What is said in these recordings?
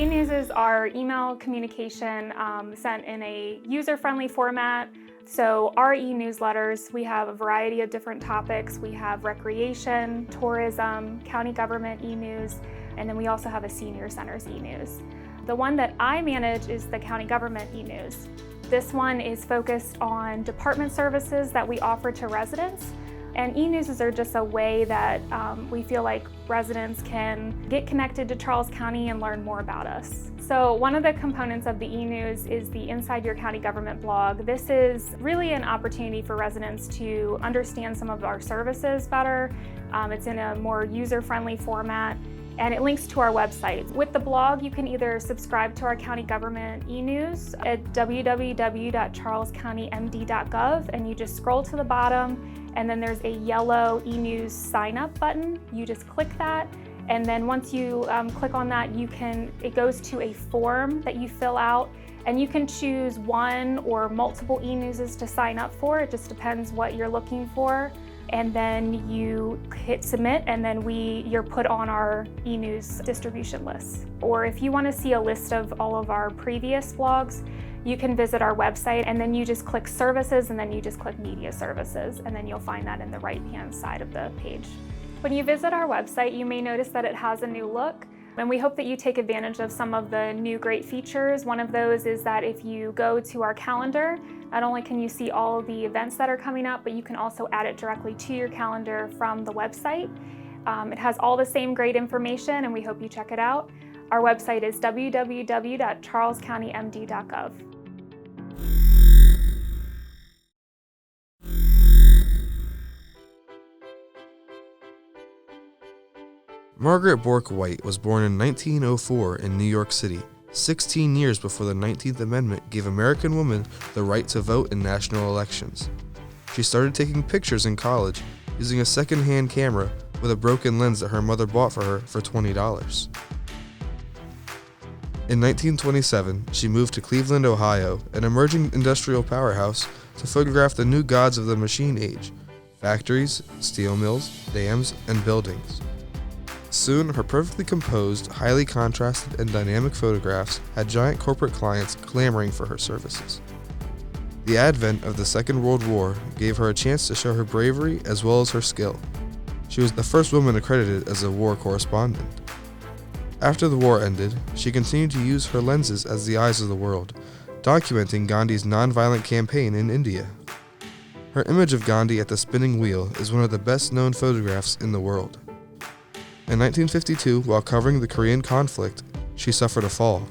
E-News are email communication sent in a user-friendly format. So our e-newsletters, we have a variety of different topics. We have recreation, tourism, county government e-news, and then we also have a senior centers e-news. The one that I manage is the county government e-news. This one is focused on department services that we offer to residents. And e-newses are just a way that we feel like residents can get connected to Charles County and learn more about us. So one of the components of the e-news is the Inside Your County Government blog. This is really an opportunity for residents to understand some of our services better. It's in a more user-friendly format, and it links to our website. With the blog, you can either subscribe to our county government e-news at www.charlescountymd.gov, and you just scroll to the bottom, and then there's a yellow e-news sign up button. You just click that, and then once you click on that, it goes to a form that you fill out, and you can choose one or multiple e-newses to sign up for. It just depends what you're looking for. And then you hit submit, and then you're put on our e-news distribution list. Or if you want to see a list of all of our previous blogs, you can visit our website, and then you just click services, and then you just click media services, and then you'll find that in the right-hand side of the page. When you visit our website, you may notice that it has a new look, and we hope that you take advantage of some of the new great features. One of those is that if you go to our calendar, not only can you see all of the events that are coming up, but you can also add it directly to your calendar from the website. It has all the same great information, and we hope you check it out. Our website is www.charlescountymd.gov. Margaret Bourke White was born in 1904 in New York City, 16 years before the 19th Amendment gave American women the right to vote in national elections. She started taking pictures in college using a second-hand camera with a broken lens that her mother bought for her for $20. In 1927, she moved to Cleveland, Ohio, an emerging industrial powerhouse, to photograph the new gods of the machine age: factories, steel mills, dams, and buildings. Soon, her perfectly composed, highly contrasted, and dynamic photographs had giant corporate clients clamoring for her services. The advent of the Second World War gave her a chance to show her bravery as well as her skill. She was the first woman accredited as a war correspondent. After the war ended, she continued to use her lenses as the eyes of the world, documenting Gandhi's nonviolent campaign in India. Her image of Gandhi at the spinning wheel is one of the best-known photographs in the world. In 1952, while covering the Korean conflict, she suffered a fall.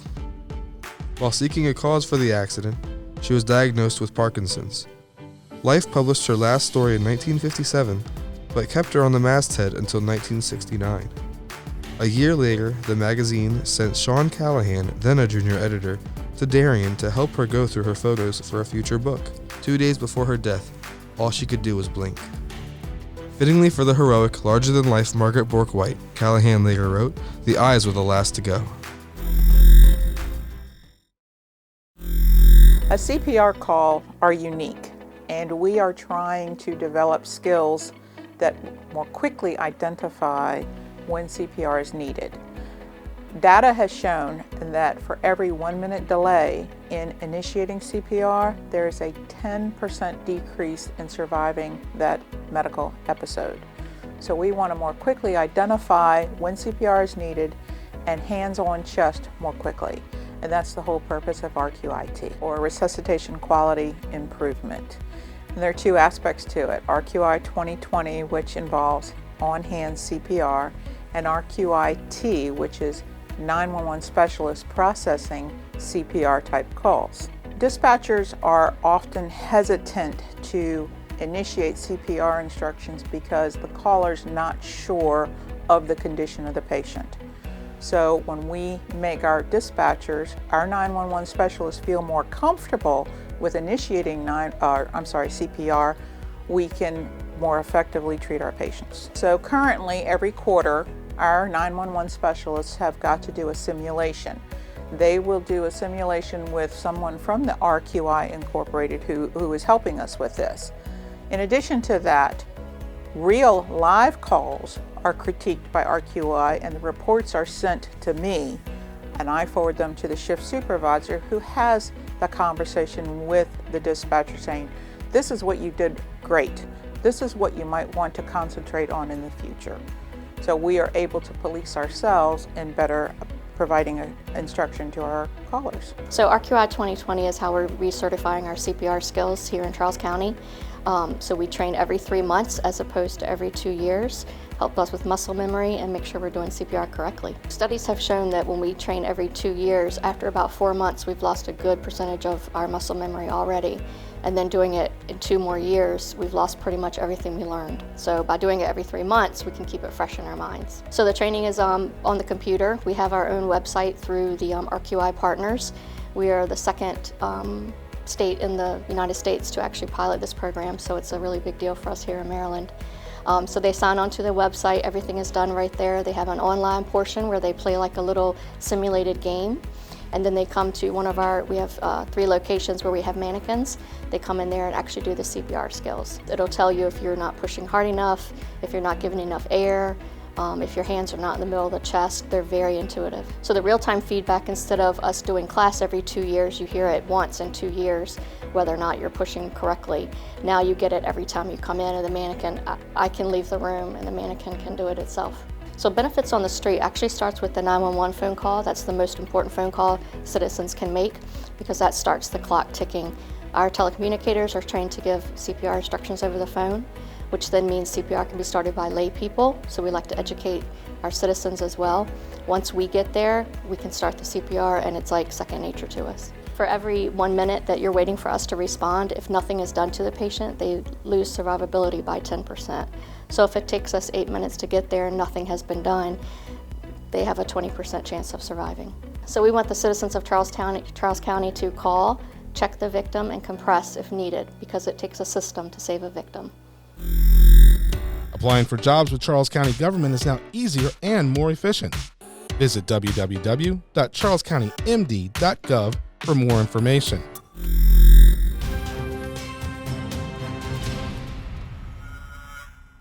While seeking a cause for the accident, she was diagnosed with Parkinson's. Life published her last story in 1957, but kept her on the masthead until 1969. A year later, the magazine sent Sean Callahan, then a junior editor, to Darien to help her go through her photos for a future book. 2 days before her death, all she could do was blink. Fittingly for the heroic, larger-than-life Margaret Bourke White, Callahan later wrote, "The eyes were the last to go." A CPR call are unique, and we are trying to develop skills that more quickly identify when CPR is needed. Data has shown that for every 1-minute delay in initiating CPR, there is a 10% decrease in surviving that medical episode. So we want to more quickly identify when CPR is needed and hands-on chest more quickly. And that's the whole purpose of RQIT, or Resuscitation Quality Improvement. And there are two aspects to it: RQI 2020, which involves on-hand CPR, and RQIT, which is 911 specialists processing CPR type calls. Dispatchers are often hesitant to initiate CPR instructions because the caller's not sure of the condition of the patient. So when we make our dispatchers, our 911 specialists feel more comfortable with initiating CPR, we can more effectively treat our patients. So currently, every quarter, our 911 specialists have got to do a simulation. They will do a simulation with someone from the RQI Incorporated who is helping us with this. In addition to that, real live calls are critiqued by RQI and the reports are sent to me. and I forward them to the shift supervisor, who has the conversation with the dispatcher saying, this is what you did great. This is what you might want to concentrate on in the future. So we are able to police ourselves in better providing instruction to our callers. So RQI 2020 is how we're recertifying our CPR skills here in Charles County. So we train every 3 months as opposed to every 2 years. Help us with muscle memory and make sure we're doing CPR correctly. Studies have shown that when we train every 2 years, after about 4 months, we've lost a good percentage of our muscle memory already. And then doing it in 2 more years, we've lost pretty much everything we learned. So by doing it every 3 months, we can keep it fresh in our minds. So the training is on the computer. We have our own website through the RQI partners. We are the second state in the United States to actually pilot this program, so it's a really big deal for us here in Maryland. So they sign on to the website, everything is done right there. They have an online portion where they play like a little simulated game. And then they come to we have 3 locations where we have mannequins. They come in there and actually do the CPR skills. It'll tell you if you're not pushing hard enough, if you're not giving enough air, if your hands are not in the middle of the chest. They're very intuitive. So the real-time feedback, instead of us doing class every 2 years, you hear it once in 2 years, whether or not you're pushing correctly. Now you get it every time you come in, and the mannequin, I can leave the room and the mannequin can do it itself. So benefits on the street actually starts with the 911 phone call. That's the most important phone call citizens can make because that starts the clock ticking. Our telecommunicators are trained to give CPR instructions over the phone, which then means CPR can be started by lay people. So we like to educate our citizens as well. Once we get there, we can start the CPR and it's like second nature to us. For every 1 minute that you're waiting for us to respond, if nothing is done to the patient, they lose survivability by 10%. So if it takes us 8 minutes to get there and nothing has been done, they have a 20% chance of surviving. So we want the citizens of Charles County to call, check the victim, and compress if needed, because it takes a system to save a victim. Applying for jobs with Charles County government is now easier and more efficient. Visit www.charlescountymd.gov for more information.